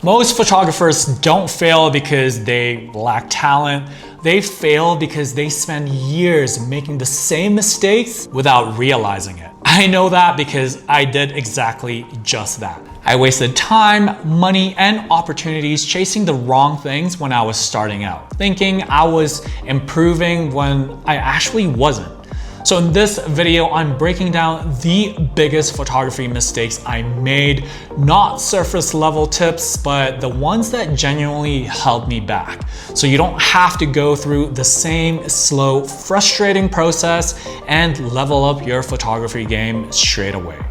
Most photographers don't fail because they lack talent. They fail because they spend years making the same mistakes without realizing it. I know that because I did exactly just that. I wasted time, money, and opportunities chasing the wrong things when I was starting out, thinking I was improving when I actually wasn't. So in this video, I'm breaking down the biggest photography mistakes I made, not surface level tips, but the ones that genuinely held me back. So you don't have to go through the same slow, frustrating process and level up your photography game straight away.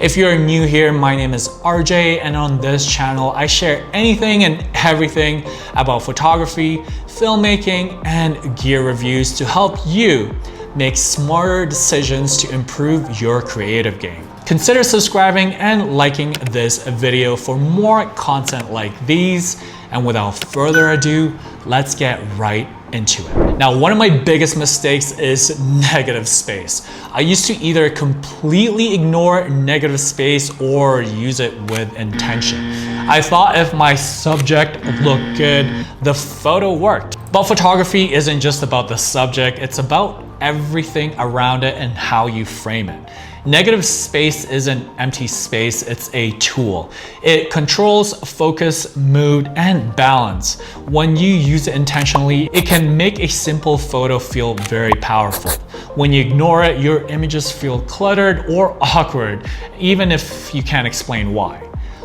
If you're new here, my name is RJ, and on this channel, I share anything and everything about photography, filmmaking, and gear reviews to help you make smarter decisions to improve your creative game. Consider subscribing and liking this video for more content like these. And without further ado, let's get right into it. Now, one of my biggest mistakes is negative space. I used to either completely ignore negative space or use it with intention. I thought if my subject looked good, the photo worked. But photography isn't just about the subject, it's about everything around it and how you frame it. Negative space isn't empty space, it's a tool. It controls focus, mood, and balance. When you use it intentionally, it can make a simple photo feel very powerful. When you ignore it, your images feel cluttered or awkward, even if you can't explain why.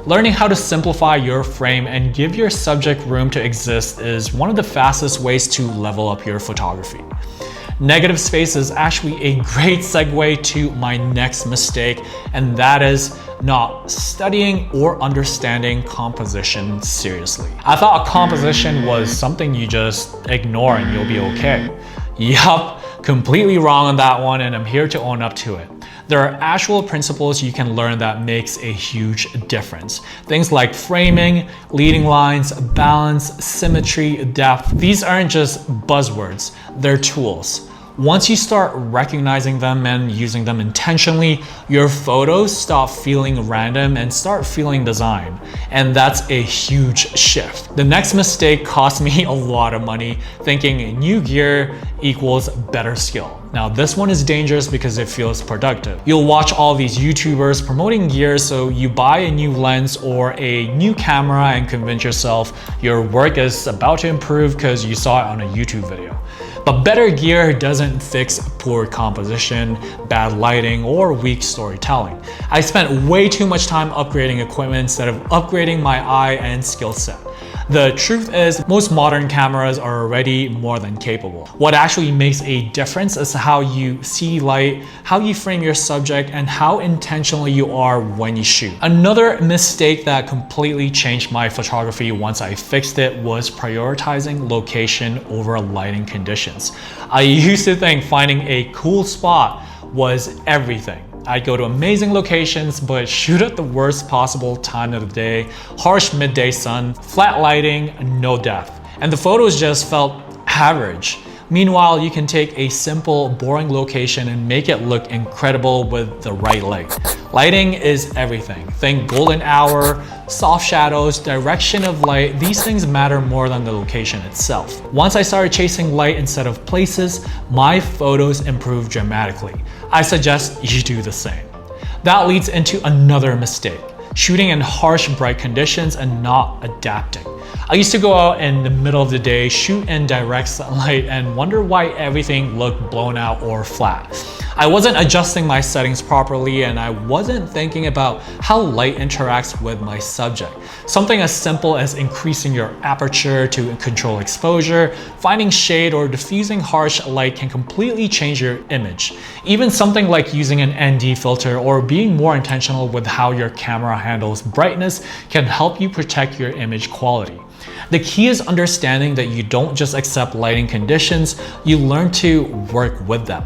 Learning how to simplify your frame and give your subject room to exist is one of the fastest ways to level up your photography. Negative space is actually a great segue to my next mistake, and that is not studying or understanding composition seriously. I thought composition was something you just ignore and you'll be okay. Yup, completely wrong on that one, and I'm here to own up to it. There are actual principles you can learn that makes a huge difference. Things like framing, leading lines, balance, symmetry, depth. These aren't just buzzwords, they're tools. Once you start recognizing them and using them intentionally, your photos stop feeling random and start feeling designed. And that's a huge shift. The next mistake cost me a lot of money, thinking new gear equals better skill. Now this one is dangerous because it feels productive. You'll watch all these YouTubers promoting gear, so you buy a new lens or a new camera and convince yourself your work is about to improve because you saw it on a YouTube video. But better gear doesn't fix poor composition, bad lighting, or weak storytelling. I spent way too much time upgrading equipment instead of upgrading my eye and skill set. The truth is, most modern cameras are already more than capable. What actually makes a difference is how you see light, how you frame your subject, and how intentional you are when you shoot. Another mistake that completely changed my photography once I fixed it was prioritizing location over lighting conditions. I used to think finding a cool spot was everything. I'd go to amazing locations, but shoot at the worst possible time of the day, harsh midday sun, flat lighting, no depth. And the photos just felt average. Meanwhile, you can take a simple, boring location and make it look incredible with the right light. Lighting is everything. Think golden hour, soft shadows, direction of light. These things matter more than the location itself. Once I started chasing light instead of places, my photos improved dramatically. I suggest you do the same. That leads into another mistake: shooting in harsh, bright conditions and not adapting. I used to go out in the middle of the day, shoot in direct sunlight, and wonder why everything looked blown out or flat. I wasn't adjusting my settings properly, and I wasn't thinking about how light interacts with my subject. Something as simple as increasing your aperture to control exposure, finding shade, or diffusing harsh light can completely change your image. Even something like using an ND filter or being more intentional with how your camera handles brightness can help you protect your image quality. The key is understanding that you don't just accept lighting conditions, you learn to work with them.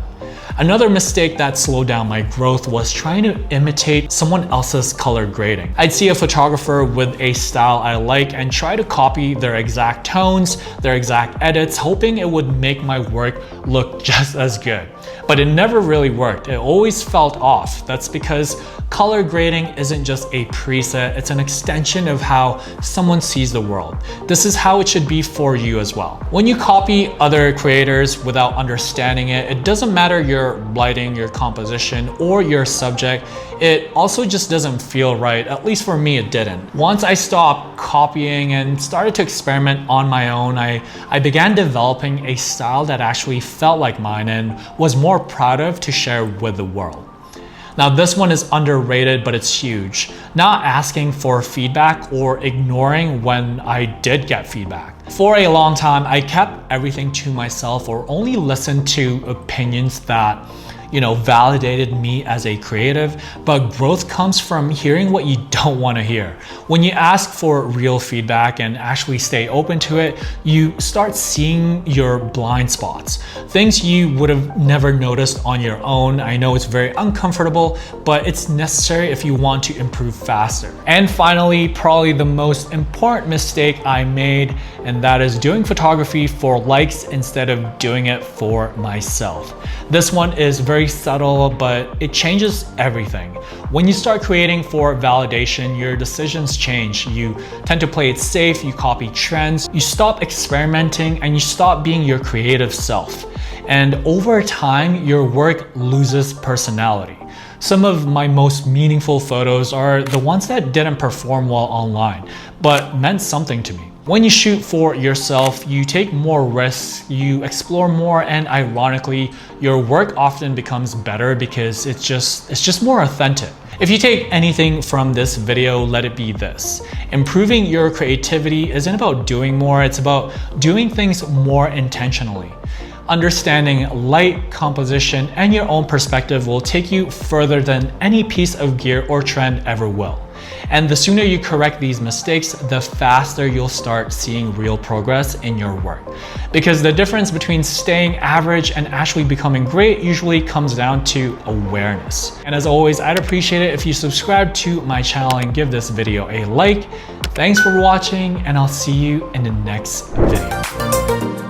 Another mistake that slowed down my growth was trying to imitate someone else's color grading. I'd see a photographer with a style I like and try to copy their exact tones, their exact edits, hoping it would make my work look just as good. But it never really worked. It always felt off. That's because Color grading isn't just a preset, it's an extension of how someone sees the world. This is how it should be for you as well. When you copy other creators without understanding it, it doesn't matter your lighting, your composition, or your subject, it also just doesn't feel right. At least for me, it didn't. Once I stopped copying and started to experiment on my own, I began developing a style that actually felt like mine and was more proud of to share with the world. Now this one is underrated, but it's huge. Not asking for feedback or ignoring when I did get feedback. For a long time, I kept everything to myself or only listened to opinions that validated me as a creative, but growth comes from hearing what you don't want to hear. When you ask for real feedback and actually stay open to it, you start seeing your blind spots, things you would have never noticed on your own. I know it's very uncomfortable, but it's necessary if you want to improve faster. And finally, probably the most important mistake I made, and that is doing photography for likes instead of doing it for myself. This one is very subtle, but it changes everything. When you start creating for validation, your decisions change. You tend to play it safe, you copy trends, you stop experimenting, and you stop being your creative self. And over time, your work loses personality. Some of my most meaningful photos are the ones that didn't perform well online, but meant something to me. When you shoot for yourself, you take more risks, you explore more, and ironically, your work often becomes better because it's just more authentic. If you take anything from this video, let it be this. Improving your creativity isn't about doing more, it's about doing things more intentionally. Understanding light, composition, and your own perspective will take you further than any piece of gear or trend ever will. And the sooner you correct these mistakes, the faster you'll start seeing real progress in your work. Because the difference between staying average and actually becoming great usually comes down to awareness. And as always, I'd appreciate it if you subscribe to my channel and give this video a like. Thanks for watching, and I'll see you in the next video.